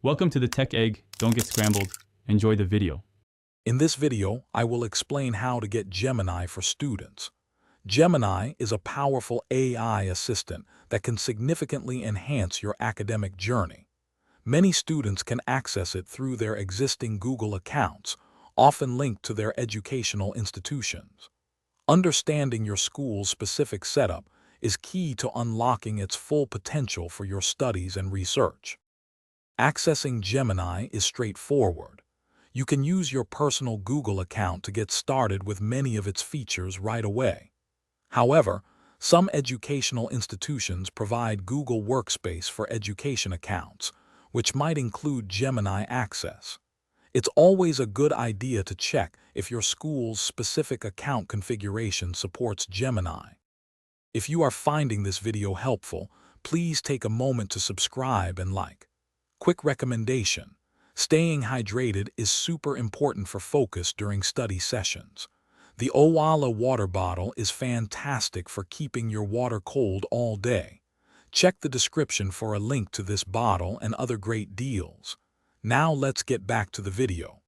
Welcome to the Tech Egg. Don't get scrambled. Enjoy the video. In this video, I will explain how to get Gemini for students. Gemini is a powerful AI assistant that can significantly enhance your academic journey. Many students can access it through their existing Google accounts, often linked to their educational institutions. Understanding your school's specific setup is key to unlocking its full potential for your studies and research. Accessing Gemini is straightforward. You can use your personal Google account to get started with many of its features right away. However, some educational institutions provide Google Workspace for Education accounts, which might include Gemini access. It's always a good idea to check if your school's specific account configuration supports Gemini. If you are finding this video helpful, please take a moment to subscribe and like. Quick recommendation: staying hydrated is super important for focus during study sessions. The Owala water bottle is fantastic for keeping your water cold all day. Check the description for a link to this bottle and other great deals. Now let's get back to the video.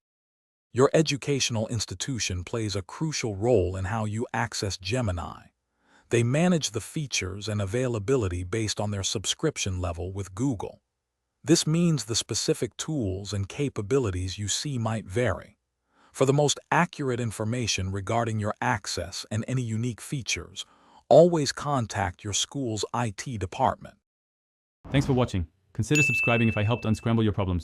Your educational institution plays a crucial role in how you access Gemini. They manage the features and availability based on their subscription level with Google. This means the specific tools and capabilities you see might vary. For the most accurate information regarding your access and any unique features, always contact your school's IT department. Thanks for watching. Consider subscribing if I helped unscramble your problems.